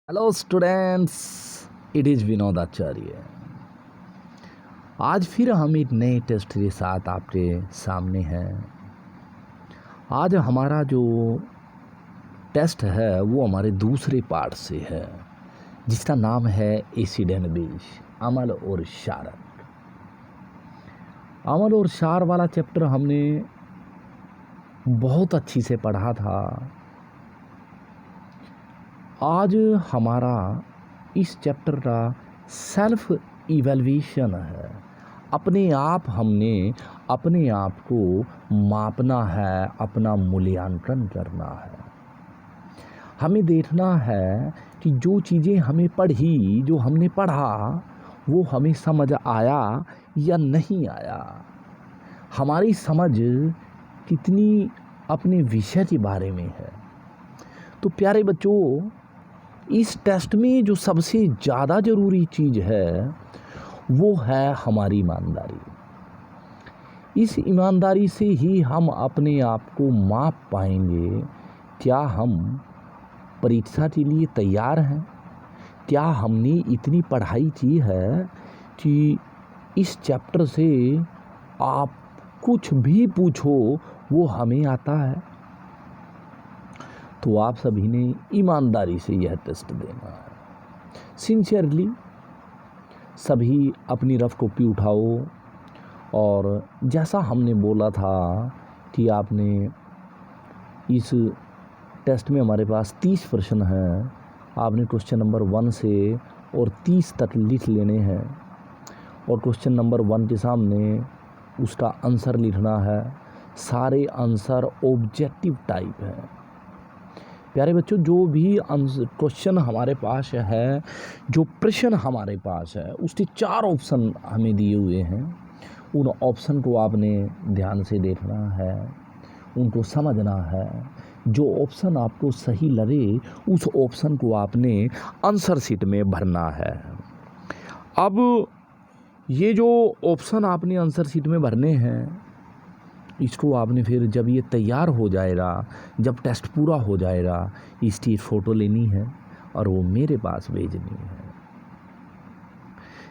Hello students, it is Vinod Acharya. आज फिर हम एक नए टेस्ट के साथ आपके सामने हैं। आज हमारा जो टेस्ट है वो हमारे दूसरे पार्ट से है, जिसका नाम है एसिड एंड बेस, अम्ल और क्षारक। अम्ल और क्षार वाला चैप्टर हमने बहुत अच्छी से पढ़ा था। आज हमारा इस चैप्टर का सेल्फ इवैल्यूएशन है। अपने आप को मापना है, अपना मूल्यांकन करना है। हमें देखना है कि जो चीज़ें हमें पढ़ी, जो हमने पढ़ा, वो हमें समझ आया या नहीं आया। हमारी समझ कितनी अपने विषय के बारे में है। तो प्यारे बच्चों, इस टेस्ट में जो सबसे ज़्यादा ज़रूरी चीज़ है वो है हमारी ईमानदारी। इस ईमानदारी से ही हम अपने आप को माप पाएंगे। क्या हम परीक्षा के लिए तैयार हैं? क्या हमने इतनी पढ़ाई की है कि इस चैप्टर से आप कुछ भी पूछो वो हमें आता है? तो आप सभी ने ईमानदारी से यह टेस्ट देना है। सिंसियरली सभी अपनी रफ कॉपी उठाओ और जैसा हमने बोला था कि आपने इस टेस्ट में हमारे पास 30 प्रश्न हैं। आपने क्वेश्चन नंबर 1 से और 30 तक लिख लेने हैं और क्वेश्चन नंबर 1 के सामने उसका आंसर लिखना है। सारे आंसर ऑब्जेक्टिव टाइप हैं। प्यारे बच्चों, जो भी क्वेश्चन हमारे पास है, जो प्रश्न हमारे पास है, उसके 4 ऑप्शन हमें दिए हुए हैं। उन ऑप्शन को आपने ध्यान से देखना है, उनको समझना है। जो ऑप्शन आपको सही लगे उस ऑप्शन को आपने आंसर शीट में भरना है। अब ये जो ऑप्शन आपने आंसर शीट में भरने हैं, इसको आपने फिर जब ये तैयार हो जाएगा, जब टेस्ट पूरा हो जाएगा, इसकी फ़ोटो लेनी है और वो मेरे पास भेजनी है।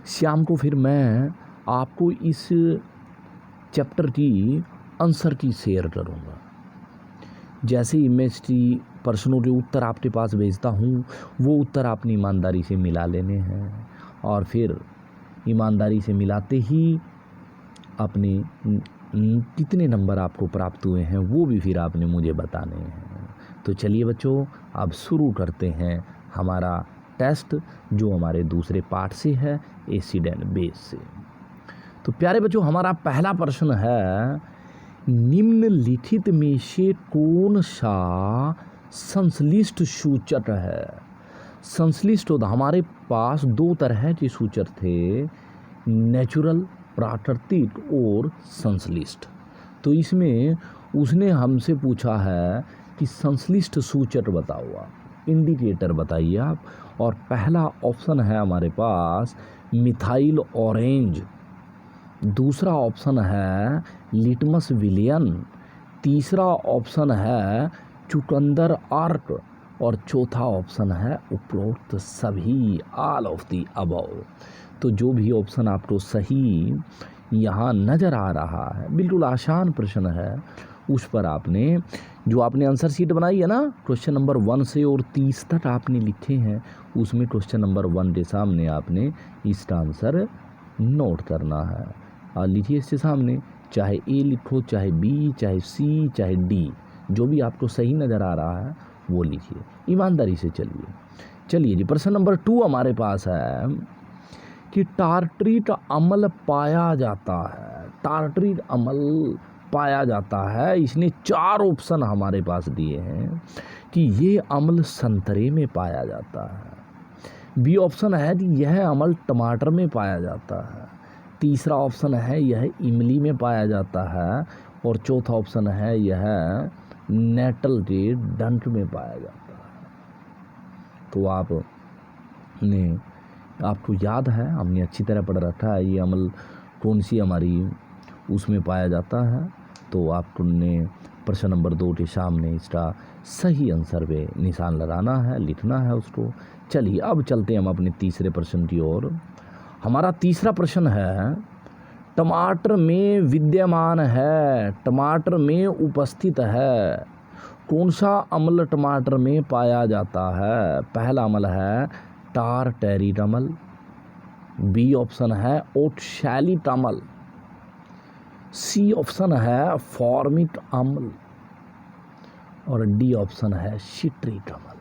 शाम को फिर मैं आपको इस चैप्टर की आंसर की शेयर करूँगा। जैसे ही मैं इसकी प्रश्नों के उत्तर आपके पास भेजता हूँ, वो उत्तर आपने ईमानदारी से मिला लेने हैं और फिर ईमानदारी से मिलाते ही अपने कितने नंबर आपको प्राप्त हुए हैं वो भी फिर आपने मुझे बताने हैं। तो चलिए बच्चों, अब शुरू करते हैं हमारा टेस्ट, जो हमारे दूसरे पार्ट से है, एसिड एंड बेस से। तो प्यारे बच्चों, हमारा पहला प्रश्न है, निम्नलिखित में से कौन सा संश्लिष्ट सूचक है? संश्लिष्ट तो हमारे पास 2 तरह के सूचक थे, नेचुरल प्राकृतिक और संश्लिष्ट। तो इसमें उसने हमसे पूछा है कि संश्लिष्ट सूचक बताओ, आप इंडिकेटर बताइए आप। और पहला ऑप्शन है हमारे पास मिथाइल ऑरेंज, दूसरा ऑप्शन है लिटमस विलियन, तीसरा ऑप्शन है चुकंदर आर्क और चौथा ऑप्शन है उपरोक्त सभी, ऑल ऑफ द अबव। तो जो भी ऑप्शन आपको सही यहाँ नज़र आ रहा है, बिल्कुल आसान प्रश्न है, उस पर आपने जो आपने आंसर शीट बनाई है ना, क्वेश्चन नंबर 1 से और 30 तक आपने लिखे हैं, उसमें क्वेश्चन नंबर 1 के सामने आपने इसका आंसर नोट करना है। और लिखिए इसके सामने, चाहे ए लिखो, चाहे बी, चाहे सी, चाहे डी, जो भी आपको सही नज़र आ रहा है वो लिखिए। ईमानदारी से चलिए जी, प्रश्न नंबर 2 हमारे पास है कि टार्टरिक अम्ल पाया जाता है। टार्टरिक अम्ल पाया जाता है, इसने 4 ऑप्शन हमारे पास दिए हैं कि ये अम्ल संतरे में पाया जाता है। बी ऑप्शन है कि यह अम्ल टमाटर में पाया जाता है। तीसरा ऑप्शन है यह इमली में पाया जाता है और चौथा ऑप्शन है यह नेटल के डंठ में पाया जाता है। तो आपको याद है, हमने अच्छी तरह पढ़ रखा है, ये अम्ल कौन सी हमारी उसमें पाया जाता है। तो आपने प्रश्न नंबर 2 के सामने इसका सही आंसर पे निशान लगाना है, लिखना है उसको। चलिए अब चलते हैं हम अपने तीसरे प्रश्न की ओर। हमारा तीसरा प्रश्न है, टमाटर में विद्यमान है, टमाटर में उपस्थित है, कौन सा अम्ल टमाटर में पाया जाता है? पहला अम्ल है टारटैरिक अम्ल, बी ऑप्शन है ओक्सैलिक अम्ल, सी ऑप्शन है फॉर्मिक अम्ल और डी ऑप्शन है सिट्रिक अम्ल।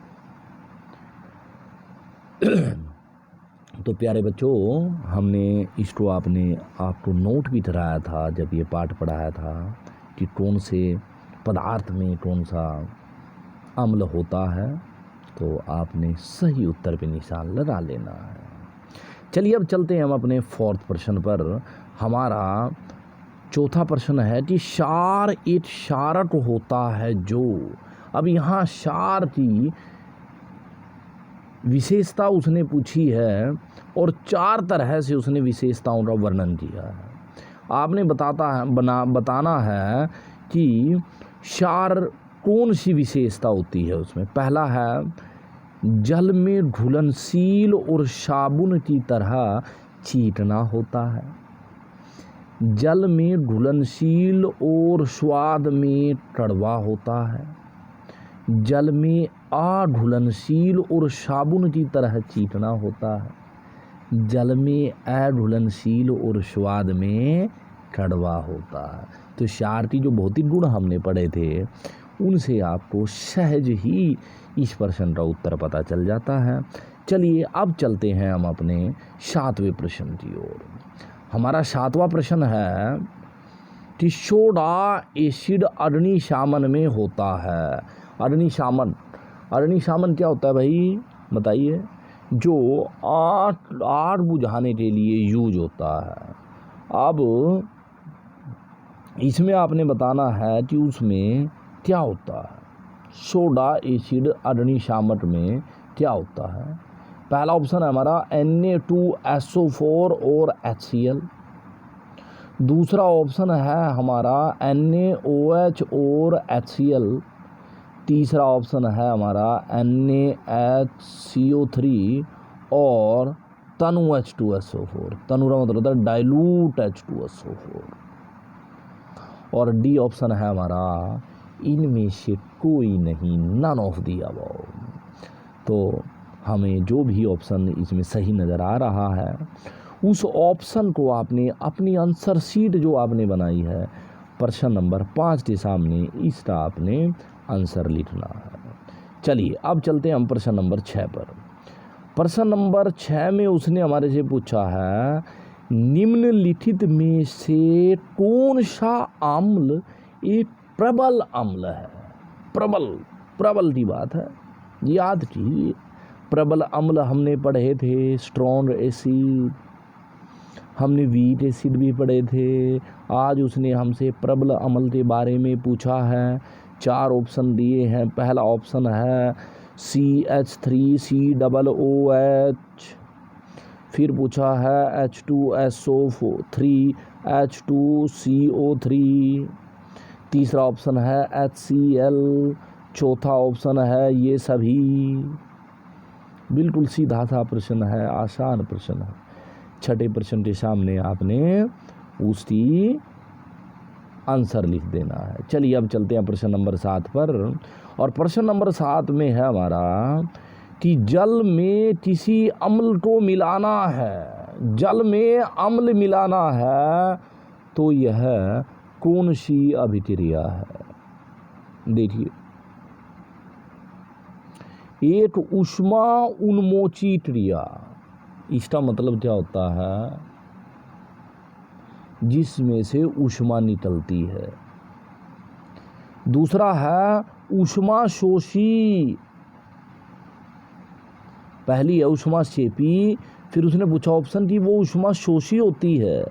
तो प्यारे बच्चों, हमने इसको आपको नोट भी कराया था जब ये पाठ पढ़ाया था कि कौन से पदार्थ में कौन सा अम्ल होता है, तो आपने सही उत्तर पे निशान लगा लेना है। चलिए अब चलते हैं हम अपने फोर्थ प्रश्न पर। हमारा चौथा प्रश्न है कि क्षार एक क्षारक होता है जो, अब यहाँ क्षार की विशेषता उसने पूछी है और 4 तरह से उसने विशेषताओं का वर्णन किया है। आपने बताना है कि क्षार कौन सी विशेषता होती है उसमें। पहला है जल में घुलनशील और साबुन की तरह चीटना होता है, जल में घुलनशील और स्वाद में कड़वा होता है, जल में अघुलनशील और साबुन की तरह चीटना होता है, जल में अघुलनशील और स्वाद में कड़वा होता है। तो क्षार की जो भौतिक गुण हमने पढ़े थे उनसे आपको सहज ही इस प्रश्न का उत्तर पता चल जाता है। चलिए अब चलते हैं हम अपने 7वें प्रश्न की ओर। हमारा 7वां प्रश्न है कि सोडा एसिड अग्निशामन में होता है। अग्निशामन क्या होता है भाई, बताइए? जो आग बुझाने के लिए यूज होता है। अब इसमें आपने बताना है कि उसमें क्या होता है, सोडा एसिड अग्निशामक में क्या होता है। पहला ऑप्शन है हमारा Na2SO4 और HCl, दूसरा ऑप्शन है हमारा NaOH और HCl, तीसरा ऑप्शन है हमारा NaHCO3 और तनु H2SO4, तनु का मतलब होता है डाइल्यूट H2SO4, और डी ऑप्शन है हमारा इनमें से कोई नहीं, नन ऑफ दी अबव। तो हमें जो भी ऑप्शन इसमें सही नज़र आ रहा है उस ऑप्शन को आपने अपनी आंसर शीट जो आपने बनाई है प्रश्न नंबर 5 के सामने इसका आपने आंसर लिखना है। चलिए अब चलते हैं हम प्रश्न नंबर 6 पर। प्रश्न नंबर 6 में उसने हमारे से पूछा है निम्नलिखित में से कौन सा अम्ल एक प्रबल अम्ल है। प्रबल की बात है, याद कीजिए। प्रबल अम्ल हमने पढ़े थे स्ट्रॉन्ग एसिड, हमने वीक एसिड भी पढ़े थे। आज उसने हमसे प्रबल अम्ल के बारे में पूछा है। 4 ऑप्शन दिए हैं। पहला ऑप्शन है CH3COOH, फिर पूछा है H2SO3 H2CO3, तीसरा ऑप्शन है HCl, चौथा ऑप्शन है ये सभी। बिल्कुल सीधा सा प्रश्न है, आसान प्रश्न है। छठे प्रश्न के सामने आपने उसकी आंसर लिख देना है। चलिए अब चलते हैं प्रश्न नंबर 7 पर। और प्रश्न नंबर 7 में है हमारा कि जल में किसी अम्ल को मिलाना है, जल में अम्ल मिलाना है तो यह कौन सी अभिक्रिया है। देखिए, एक ऊष्मा उन्मोची क्रिया, इसका मतलब क्या होता है, जिसमें से ऊष्मा निकलती है। दूसरा है ऊष्मा शोषी, पहली है ऊष्मा शेपी, फिर उसने पूछा ऑप्शन कि वो ऊष्मा शोषी होती है।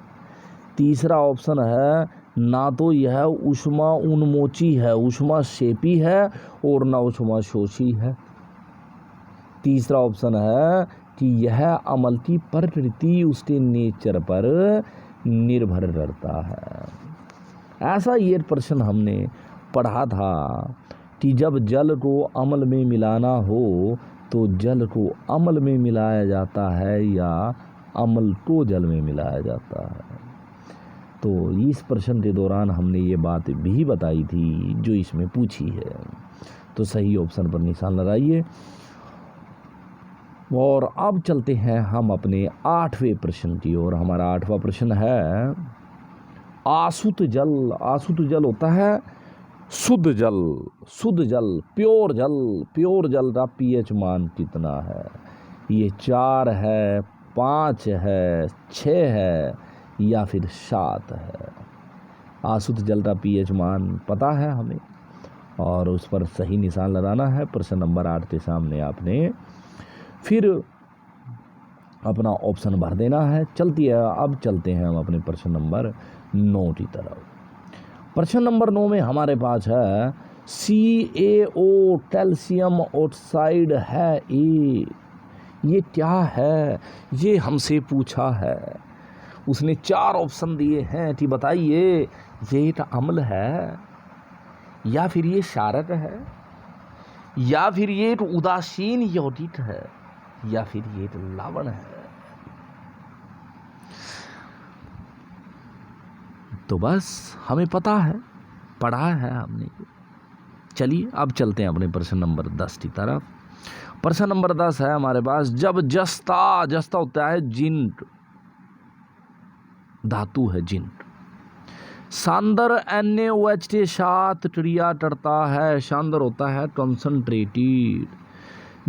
तीसरा ऑप्शन है ना तो यह ऊष्मा उन्मोची है, ऊष्मा शेपी है, और ना ऊष्मा शोषी है। तीसरा ऑप्शन है कि यह अम्ल की प्रकृति उसके नेचर पर निर्भर करता है। ऐसा ये प्रश्न हमने पढ़ा था कि जब जल को अमल में मिलाना हो तो जल को अमल में मिलाया जाता है या अमल को जल में मिलाया जाता है। तो इस प्रश्न के दौरान हमने ये बात भी बताई थी जो इसमें पूछी है। तो सही ऑप्शन पर निशान लगाइए। और अब चलते हैं हम अपने 8वें प्रश्न की ओर। हमारा 8वां प्रश्न है आसुत जल। आसुत जल होता है शुद्ध जल। शुद्ध जल, प्योर जल। प्योर जल का पीएच मान कितना है? ये 4 है, 5 है, 6 है या फिर 7 है? आसुत जल का पीएच मान पता है हमें और उस पर सही निशान लगाना है। प्रश्न नंबर 8 के सामने आपने फिर अपना ऑप्शन भर देना है। चलती है, अब चलते हैं हम अपने प्रश्न नंबर 9 की तरफ। प्रश्न नंबर 9 में हमारे पास है CaO कैल्शियम ऑक्साइड है ए। ये क्या है? ये हमसे पूछा है। उसने 4 ऑप्शन दिए हैं कि बताइए ये एक अम्ल है या फिर ये क्षारक है या फिर ये एक उदासीन यौगिक है या फिर ये एक लवण है। तो बस हमें पता है, पढ़ा है हमने। चलिए अब चलते हैं अपने प्रश्न नंबर 10 की तरफ। प्रश्न नंबर 10 है हमारे पास जब जस्ता होता है जिंक, धातु है जिंक, सांदर NaOH के साथ क्रिया करता है। सांदर होता है कंसंट्रेटेड।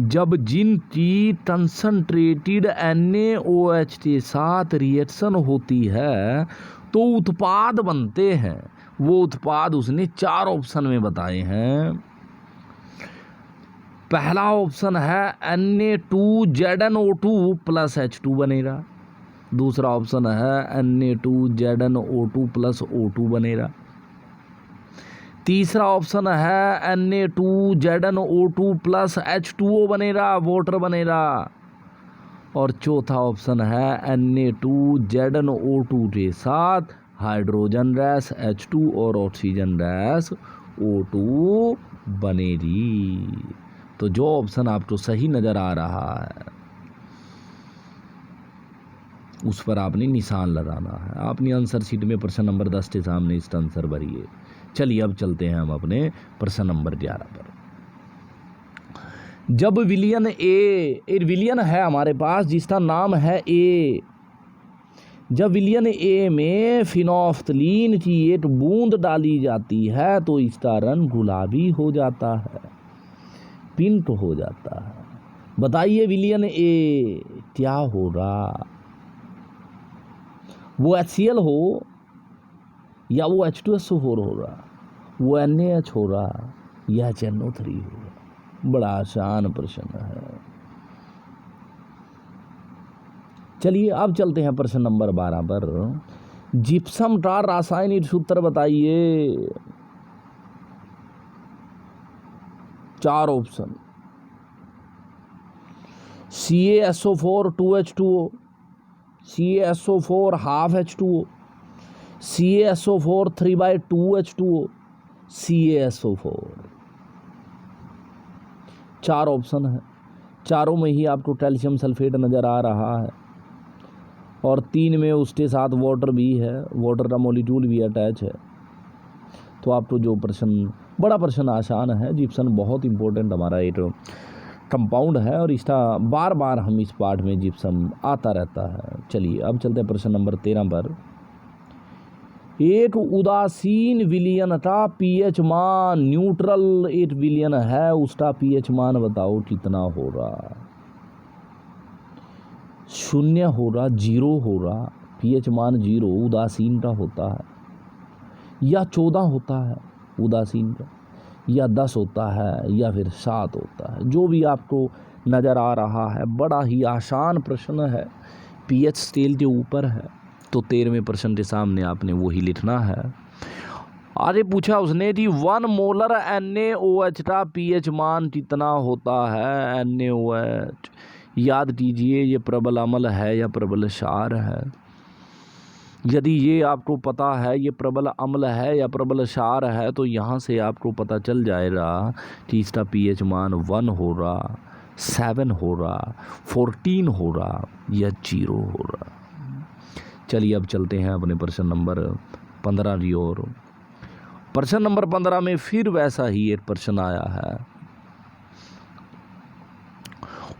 जब जिंक की कंसंट्रेटेड NaOH के साथ रिएक्शन होती है तो उत्पाद बनते हैं। वो उत्पाद उसने 4 ऑप्शन में बताए हैं। पहला ऑप्शन है Na2ZnO2 प्लस H2 बनेगा। दूसरा ऑप्शन है Na2ZnO2 प्लस O2 बनेगा। तीसरा ऑप्शन है Na2ZnO2 प्लस H2O बनेगा, वाटर बनेगा। और चौथा ऑप्शन है Na2ZnO2 के साथ हाइड्रोजन गैस H2 और ऑक्सीजन गैस O2 बनेगी। तो जो ऑप्शन आपको सही नज़र आ रहा है उस पर आपने निशान लगाना है। अपनी आंसर शीट में प्रश्न नंबर 10 के सामने इसका आंसर भरिए। चलिए अब चलते हैं हम अपने प्रश्न नंबर 11 पर। जब विलियन एक विलियन है हमारे पास जिसका नाम है ए। जब विलियन ए में फिनोफ्थलीन की एक बूंद डाली जाती है तो इसका रंग गुलाबी हो जाता है, पिंक हो जाता है। बताइए विलियन ए क्या होगा? वो HCl हो या वो H2SO4 होगा, वो NaH होगा या HNO3 होगा? बड़ा आसान प्रश्न है। चलिए अब चलते हैं प्रश्न नंबर 12 पर। जिप्सम का रासायनिक सूत्र बताइए। 4 option CaSO4 2H2O, CaSO4 half H2O, CaSO4 3/2H2O, CaSO4। 4 option है। चारों में ही आपको कैल्शियम सल्फेट नज़र आ रहा है और 3 में उसके साथ वाटर भी है, वाटर का मॉलिक्यूल भी अटैच है। तो आपको जो प्रश्न, बड़ा प्रश्न आसान है। जिप्सम बहुत इंपॉर्टेंट हमारा एक कंपाउंड है और इसका बार बार हम इस पाठ में जिप्सम आता रहता है। चलिए अब चलते हैं प्रश्न नंबर 13 पर। एक उदासीन विलयन का पीएच मान, न्यूट्रल एक विलयन है उसका पीएच मान बताओ कितना हो रहा? 0 हो रहा, 0 हो रहा, पीएच मान 0 उदासीन का होता है, या 14 होता है उदासीन का, या 10 होता है या फिर 7 होता है। जो भी आपको नज़र आ रहा है, बड़ा ही आसान प्रश्न है, पीएच स्केल के ऊपर है। तो 13वें प्रश्न के सामने आपने वही लिखना है। आगे पूछा उसने कि 1 मोलर NaOH का पीएच मान कितना होता है? NaOH याद कीजिए ये प्रबल अम्ल है या प्रबल क्षार है। यदि ये आपको पता है ये प्रबल अम्ल है या प्रबल क्षार है, तो यहाँ से आपको पता चल जाएगा कि इसका पीएच मान 1 हो रहा, 7 हो रहा, 14 हो रहा या 0 हो रहा। चलिए अब चलते हैं अपने प्रश्न नंबर 15 की ओर। प्रश्न नंबर 15 में फिर वैसा ही एक प्रश्न आया है।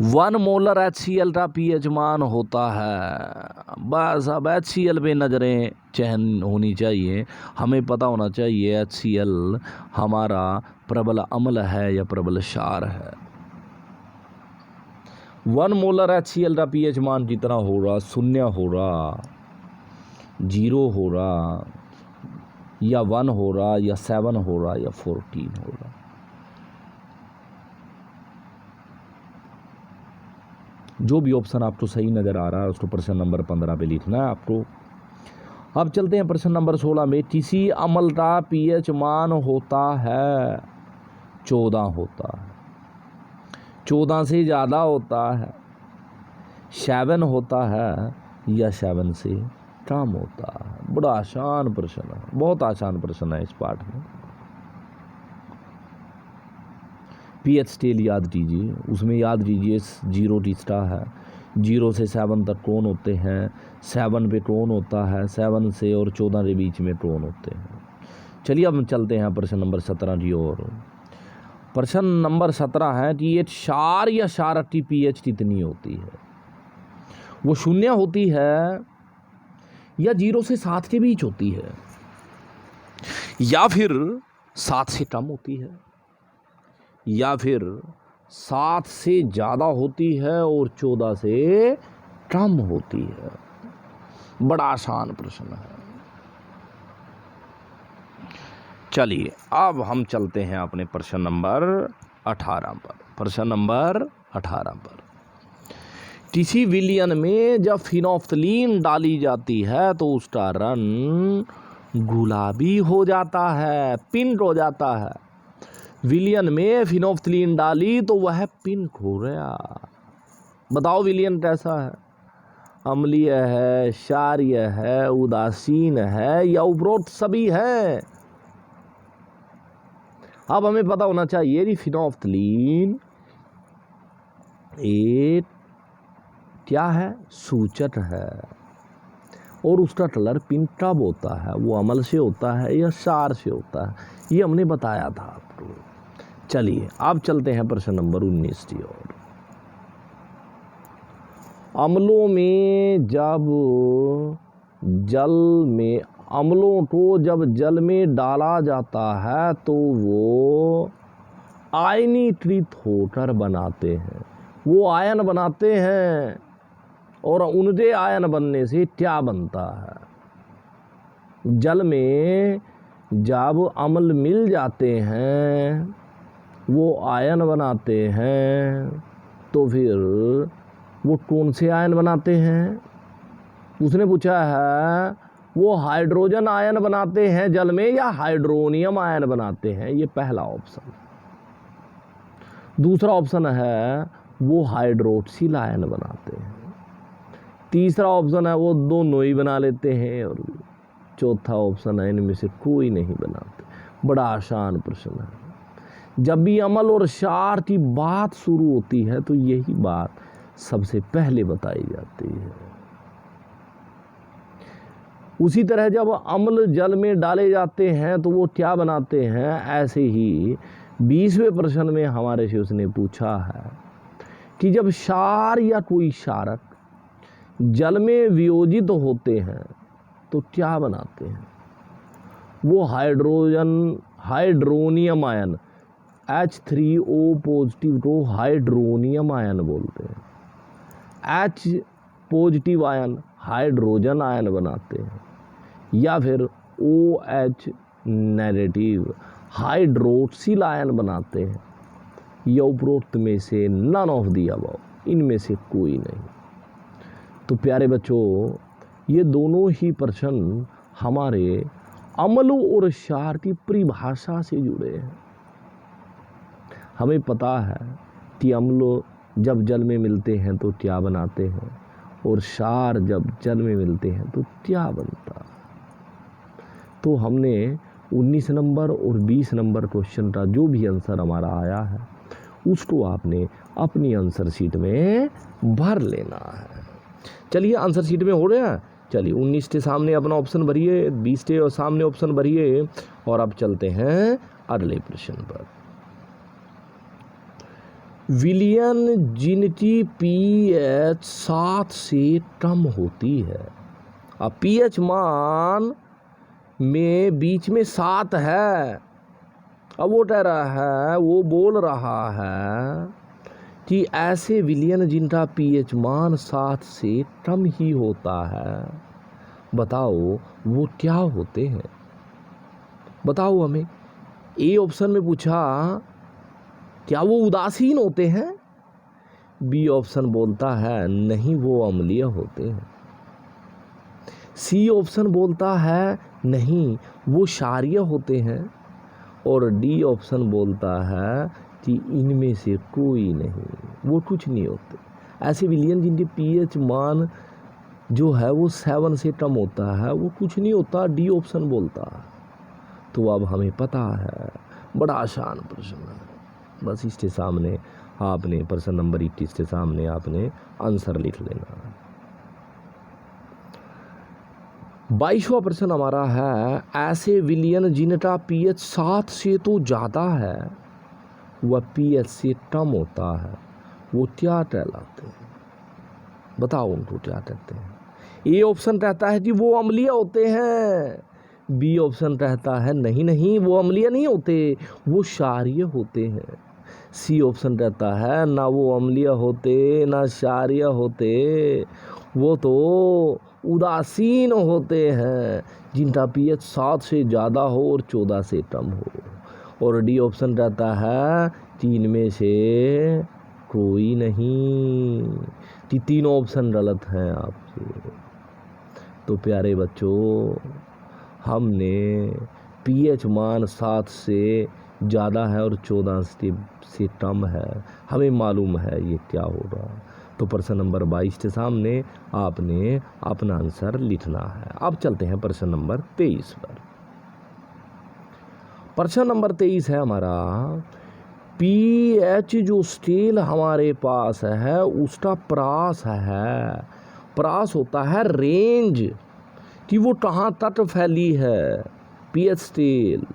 1 मोलर HCl का पीएच मान होता है। बस अब HCl पे नज़रें चहन होनी चाहिए, हमें पता होना चाहिए HCl हमारा प्रबल अम्ल है या प्रबल क्षार है। 1 मोलर HCl का पीएच मान कितना हो रहा, 0 हो रहा, 0 हो रहा या 1 हो रहा या 7 हो रहा या 14 हो रहा। जो भी ऑप्शन आपको सही नज़र आ रहा है उसको प्रश्न नंबर 15 पे लिखना है आपको। अब चलते हैं प्रश्न नंबर 16 में। किसी अम्ल का पीएच मान होता है 14 होता है, 14 से ज़्यादा होता है, 7 होता है या 7 से कम होता है। बड़ा आसान प्रश्न है, बहुत आसान प्रश्न है इस पाठ में। पीएच स्केल याद कीजिए, उसमें याद कीजिए 0 तीसरा है, 0 से 7 तक कौन होते हैं, 7 पे कौन होता है, 7 से और 14 के बीच में कौन होते हैं। चलिए अब हम चलते हैं प्रश्न नंबर 17 की ओर। प्रश्न नंबर 17 है कि एक क्षार या क्षारक की पीएच कितनी होती है। वो 0 होती है या 0 से 7 के बीच होती है या फिर 7 से कम होती है या फिर 7 से ज़्यादा होती है और 14 से कम होती है। बड़ा आसान प्रश्न है। चलिए अब हम चलते हैं अपने प्रश्न नंबर 18 पर। प्रश्न नंबर 18 पर, किसी विलयन में जब फिनोफ्थलीन डाली जाती है तो उसका रंग गुलाबी हो जाता है, पिंक हो जाता है। विलयन में फिनोफ्थलीन डाली तो वह पिंक हो गया। बताओ विलयन कैसा है, अम्लीय है, क्षारीय है, उदासीन है या उपरोक्त सभी है। अब हमें पता होना चाहिए कि फिनोफ्थलीन एक क्या है, सूचक है और उसका कलर पिंक कब होता है, वो अम्ल से होता है या क्षार से होता है, ये हमने बताया था आपको। चलिए अब चलते हैं प्रश्न नंबर 19 की ओर। अम्लों में जब जल में अम्लों को जब जल में डाला जाता है तो वो आयनीकृत होकर बनाते हैं, वो आयन बनाते हैं और उनके आयन बनने से क्या बनता है। जल में जब अम्ल मिल जाते हैं वो आयन बनाते हैं, तो फिर वो कौन से आयन बनाते हैं। उसने पूछा है वो हाइड्रोजन आयन बनाते हैं जल में या हाइड्रोनियम आयन बनाते हैं, ये पहला ऑप्शन। दूसरा ऑप्शन है वो हाइड्रोक्सिल आयन बनाते हैं। तीसरा ऑप्शन है वो दोनों ही बना लेते हैं और चौथा ऑप्शन है इनमें से कोई नहीं बनाते। बड़ा आसान प्रश्न है। जब भी अम्ल और क्षार की बात शुरू होती है तो यही बात सबसे पहले बताई जाती है। उसी तरह जब अम्ल जल में डाले जाते हैं तो वो क्या बनाते हैं। ऐसे ही 20वें प्रश्न में हमारे से उसने पूछा है कि जब क्षार या कोई क्षारक जल में वियोजित होते हैं तो क्या बनाते हैं। वो हाइड्रोनियम आयन H3O पॉजिटिव को हाइड्रोनियम आयन बोलते हैं। H positive ion hydrogen ion बनाते हैं या फिर OH नेगेटिव हाइड्रोक्सिल आयन बनाते हैं या उपरोक्त में से नन ऑफ दी अबव, इनमें से कोई नहीं। तो प्यारे बच्चों, ये दोनों ही प्रश्न हमारे अम्ल और क्षार की परिभाषा से जुड़े हैं। हमें पता है कि अम्ल जब जल में मिलते हैं तो क्या बनाते हैं और क्षार जब जल में मिलते हैं तो क्या बनता। तो हमने 19 नंबर और 20 नंबर क्वेश्चन का जो भी आंसर हमारा आया है उसको आपने अपनी आंसर शीट में भर लेना है। चलिए आंसर शीट में हो रहा है। चलिए 19 के सामने अपना ऑप्शन भरिए, 20 के सामने ऑप्शन भरिए और अब चलते हैं अगले प्रश्न पर। विलियन जिनकी पीएच 7 से कम होती है। अब पीएच मान में बीच में 7 है। अब वो कह रहा है, वो बोल रहा है कि ऐसे विलियन जिनका पीएच मान 7 से कम ही होता है, बताओ वो क्या होते हैं। बताओ हमें। ए ऑप्शन में पूछा क्या वो उदासीन होते हैं। बी ऑप्शन बोलता है नहीं वो अम्लीय होते हैं। सी ऑप्शन बोलता है नहीं वो क्षारीय होते हैं। और डी ऑप्शन बोलता है कि इनमें से कोई नहीं, वो कुछ नहीं होते। ऐसे विलियन जिनके पीएच मान जो है वो 7 से कम होता है, वो कुछ नहीं होता, डी ऑप्शन बोलता है। तो अब हमें पता है, बड़ा आसान प्रश्न है। बस इसके सामने आपने प्रश्न नंबर 21 के सामने आपने आंसर लिख लेना है। 22वां प्रश्न हमारा है, ऐसे विलियन जिनका पीएच 7 से तो ज़्यादा है वह पीएच से कम होता है, वो क्या कहलाते हैं। बताओ उनको क्या कहते हैं। ए ऑप्शन कहता है कि वो अम्लीय होते हैं। बी ऑप्शन कहता है नहीं नहीं वो अम्लीय नहीं होते, वो क्षारीय होते हैं। सी ऑप्शन कहता है ना वो अम्लीय होते ना क्षारीय होते, वो तो उदासीन होते हैं जिनका पीएच 7 से ज़्यादा हो और 14 से कम हो। और डी ऑप्शन कहता है 3 में से कोई नहीं। कि तीनों ऑप्शन गलत हैं आपके। तो प्यारे बच्चों, हमने पीएच मान 7 से ज़्यादा है और 14 से कम है, हमें मालूम है ये क्या होगा। तो प्रश्न नंबर 22 के सामने आपने अपना आंसर लिखना है। अब चलते हैं प्रश्न नंबर 23 पर। प्रश्न नंबर 23 है हमारा, पीएच जो स्केल हमारे पास है उसका प्रास है। प्रास होता है रेंज कि वो कहाँ तक फैली है पीएच स्केल।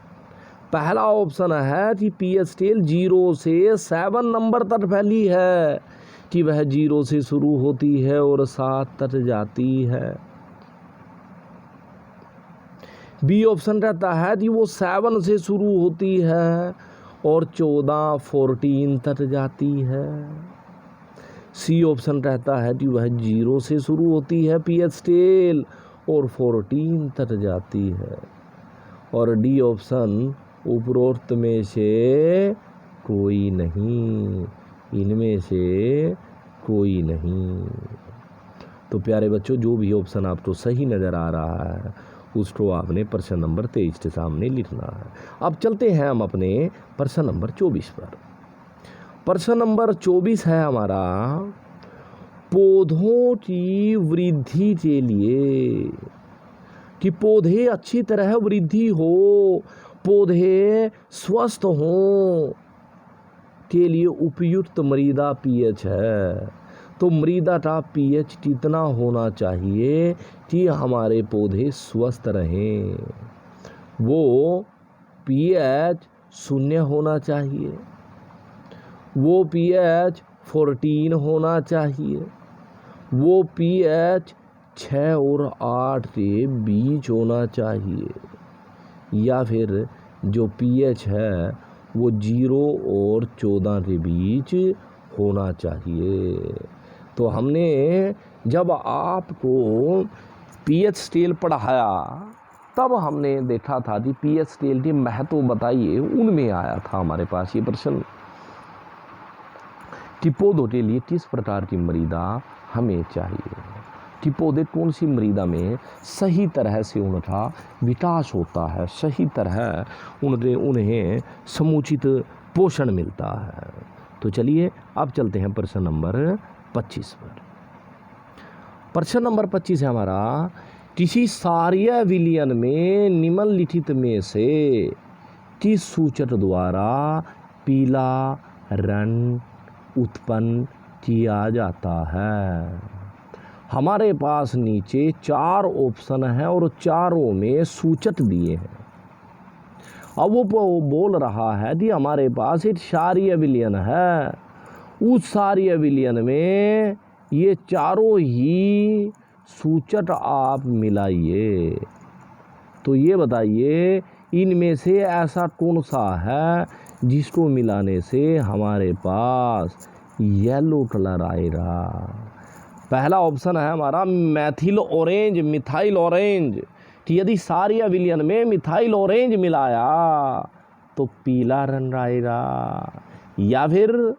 पहला ऑप्शन है कि पीएच स्केल 0 से 7 नंबर तक फैली है, कि वह 0 से शुरू होती है और 7 तक जाती है। बी ऑप्शन कहता है कि वो 7 से शुरू होती है और 14 तक जाती है। सी ऑप्शन कहता है कि वह 0 से शुरू होती है पीएच स्केल और 14 तक जाती है। और डी ऑप्शन उपरोक्त में से कोई नहीं, इनमें से कोई नहीं। तो प्यारे बच्चों, जो भी ऑप्शन आपको सही नज़र आ रहा है उसको आपने प्रश्न नंबर 23 के सामने लिखना है। अब चलते हैं हम अपने प्रश्न नंबर 24 पर। प्रश्न नंबर 24 है हमारा, पौधों की वृद्धि के लिए, कि पौधे अच्छी तरह वृद्धि हो, पौधे स्वस्थ हों के लिए उपयुक्त मृदा पीएच है। तो मृदा का पीएच कितना होना चाहिए कि हमारे पौधे स्वस्थ रहें। वो पीएच 0 होना चाहिए, वो पीएच 14 होना चाहिए, वो पीएच 6 और 8 के बीच होना चाहिए, या फिर जो पीएच है वो 0 और 14 के बीच होना चाहिए। तो हमने जब आपको पीएच स्केल पढ़ाया तब हमने देखा था कि पीएच स्केल के महत्व बताइए, उनमें आया था हमारे पास ये प्रश्न कि पौधों के लिए किस प्रकार की मृदा हमें चाहिए, कि पौधे कौन सी मृदा में सही तरह से उनका विकास होता है, सही तरह उन्हें समुचित पोषण मिलता है। तो चलिए अब चलते हैं प्रश्न नंबर 25 पर। प्रश्न नंबर 25 है हमारा, किसी सार्य विलयन में निम्नलिखित में से किस सूचक द्वारा पीला रंग उत्पन्न किया जाता है। हमारे पास नीचे 4 ऑप्शन हैं और चारों में सूचक दिए हैं। अब वो बोल रहा है कि हमारे पास एक क्षारीय विलयन है, उस क्षारीय विलयन में ये चारों ही सूचक आप मिलाइए। तो ये बताइए इनमें से ऐसा कौन सा है जिसको मिलाने से हमारे पास येलो कलर आएगा। पहला ऑप्शन है हमारा मैथिल ऑरेंज, मिथाइल ऑरेंज, कि यदि क्षारीय विलयन में मिथाइल ऑरेंज मिलाया तो पीला रंग आएगा, या फिर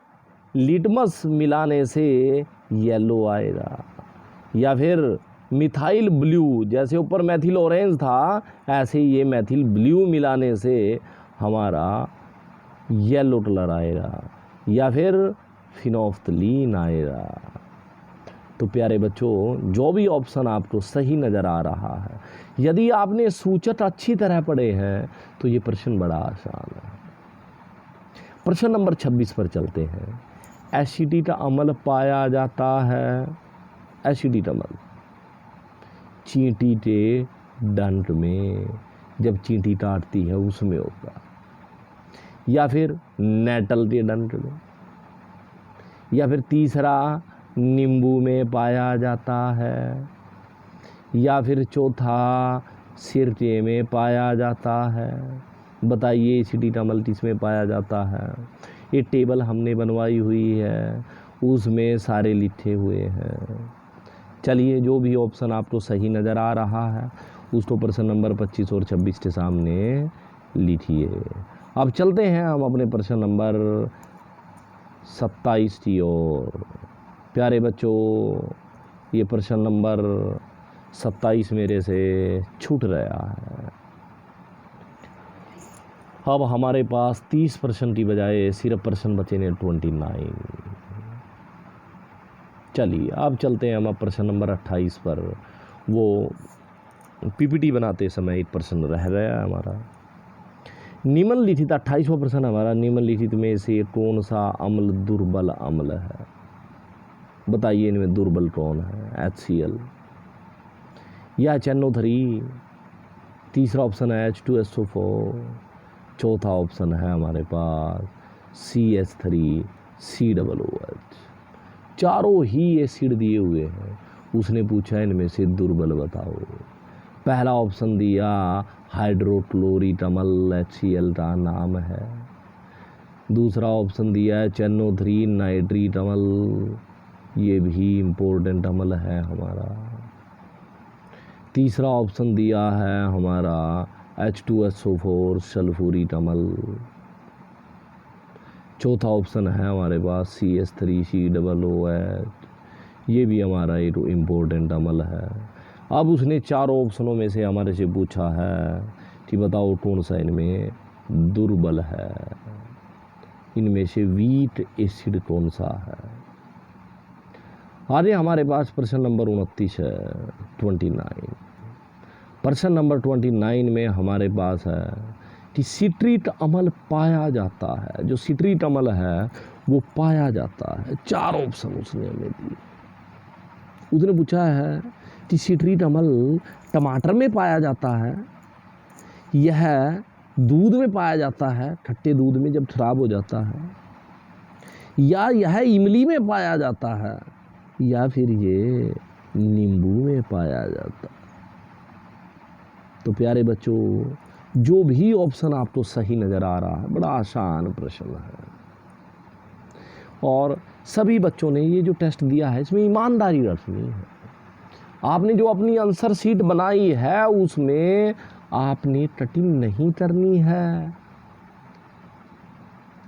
लिटमस मिलाने से येलो आएगा, या फिर मिथाइल ब्लू, जैसे ऊपर मैथिल ऑरेंज था ऐसे ही ये मैथिल ब्लू मिलाने से हमारा येलो कलर आएगा, या फिर फिनोफ्थलीन आएगा। तो प्यारे बच्चों, जो भी ऑप्शन आपको सही नज़र आ रहा है, यदि आपने सूचक अच्छी तरह पढ़े हैं तो ये प्रश्न बड़ा आसान है। प्रश्न नंबर 26 पर चलते हैं। एसिडिक अम्ल पाया जाता है, एसिडिक अम्ल चींटी के डंक में, जब चींटी काटती है उसमें होगा, या फिर नेटल के डंक में, या फिर तीसरा नींबू में पाया जाता है, या फिर चौथा सिरके में पाया जाता है। बताइए एसिडिक अम्ल किसमें पाया जाता है। ये टेबल हमने बनवाई हुई है, उसमें सारे लिखे हुए हैं। चलिए, जो भी ऑप्शन आपको सही नज़र आ रहा है उसको प्रश्न नंबर 25 और 26 के सामने लिखिए। अब चलते हैं हम अपने प्रश्न नंबर 27 की ओर। प्यारे बच्चों, ये प्रश्न नंबर 27 मेरे से छूट रहा है। अब हमारे पास 30 प्रश्न की बजाय सिर्फ प्रश्न बचे ने 29। चलिए अब चलते हैं हम प्रश्न नंबर 28 पर। वो पीपीटी बनाते समय एक प्रश्न रह गया हमारा। निम्नलिखित 28वां प्रश्न हमारा, निम्नलिखित में से कौन सा अम्ल दुर्बल अम्ल है। बताइए इनमें दुर्बल कौन है, HCl या HNO3। तीसरा ऑप्शन है H2SO4। चौथा ऑप्शन है हमारे पास CH3COOH। चारों ही एसिड दिए हुए हैं, उसने पूछा इनमें से दुर्बल बताओ। पहला ऑप्शन दिया हाइड्रोक्लोरिक अम्ल, HCl का नाम है। दूसरा ऑप्शन दिया है HNO3 नाइट्रिक अम्ल, ये भी इम्पोर्टेंट अम्ल है हमारा। तीसरा ऑप्शन दिया है हमारा H2SO4 सल्फ्यूरिक अम्ल। चौथा ऑप्शन है हमारे पास CH3COOH, ये भी हमारा एक इम्पोर्टेंट अम्ल है। अब उसने चारों ऑप्शनों में से हमारे से पूछा है कि बताओ कौन सा इनमें दुर्बल है, इनमें से वीक एसिड कौन सा है। आगे हमारे पास प्रश्न नंबर 29 है, 29। प्रश्न नंबर 29 में हमारे पास है कि सिट्रिक अम्ल पाया जाता है, जो सिट्रिक अम्ल है वो पाया जाता है। 4 ऑप्शन उसने हमें दिए। उसने पूछा है कि सिट्रिक अम्ल टमाटर में पाया जाता है, यह दूध में पाया जाता है, खट्टे दूध में जब खराब हो जाता है, या यह इमली में पाया जाता है, या फिर ये नींबू में पाया जाता है। तो प्यारे बच्चों, जो भी ऑप्शन आपको सही नज़र आ रहा है, बड़ा आसान प्रश्न है। और सभी बच्चों ने ये जो टेस्ट दिया है इसमें ईमानदारी रखनी है। आपने जो अपनी आंसर शीट बनाई है उसमें आपने कटिंग नहीं करनी है,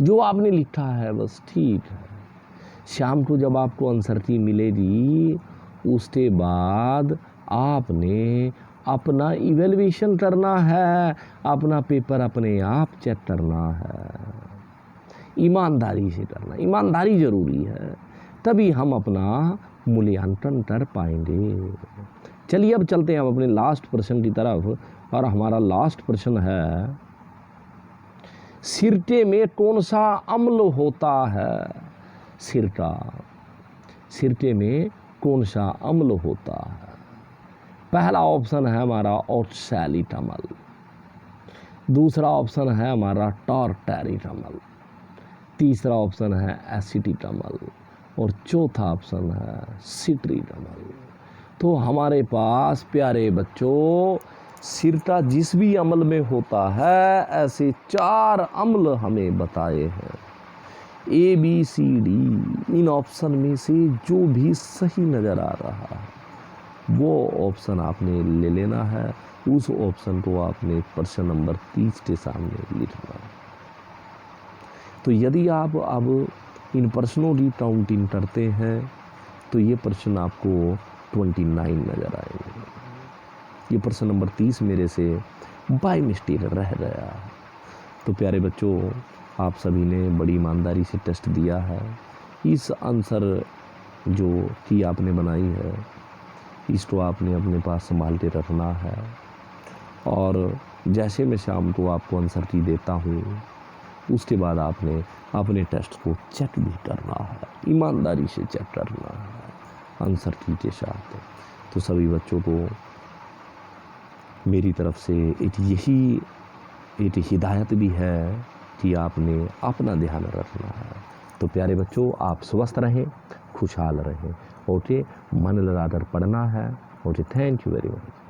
जो आपने लिखा है बस ठीक है। शाम को जब आपको आंसर शीट मिलेगी उसके बाद आपने अपना इवैल्यूएशन करना है, अपना पेपर अपने आप चेक करना है, ईमानदारी से करना। ईमानदारी ज़रूरी है, तभी हम अपना मूल्यांकन कर पाएंगे। चलिए अब चलते हैं अब अपने लास्ट प्रश्न की तरफ, और हमारा लास्ट प्रश्न है, सिरटे में कौन सा अम्ल होता है? सिरटे में कौन सा अम्ल होता है? पहला ऑप्शन है हमारा ऑक्सैलिटमल, दूसरा ऑप्शन है हमारा टार्टैरिटमल, तीसरा ऑप्शन है एसिटिटमल, और चौथा ऑप्शन है सिट्रिटमल। तो हमारे पास प्यारे बच्चों सिरटा जिस भी अम्ल में होता है, ऐसे 4 अम्ल हमें बताए हैं। ABCD, इन ऑप्शन में से जो भी सही नज़र आ रहा है वो ऑप्शन आपने ले लेना है, उस ऑप्शन को आपने प्रश्न नंबर 30 के सामने लिखना है। तो यदि आप अब इन प्रश्नों की काउंटिंग करते हैं तो ये प्रश्न आपको 29 नज़र आएंगे। ये प्रश्न नंबर 30 मेरे से बाय मिस्टेक रह गया है। तो प्यारे बच्चों, आप सभी ने बड़ी ईमानदारी से टेस्ट दिया है। इस आंसर जो की आपने बनाई है, इसको आपने अपने पास संभाल के रखना है, और जैसे मैं शाम को आपको आंसर की देता हूँ उसके बाद आपने अपने टेस्ट को चेक भी करना है, ईमानदारी से चेक करना है आंसर की के साथ। तो सभी बच्चों को मेरी तरफ से एक हिदायत भी है कि आपने अपना ध्यान रखना है। तो प्यारे बच्चों, आप स्वस्थ रहें, खुशहाल रहें, ओके, मन लगाकर पढ़ना है। Okay, thank you very much.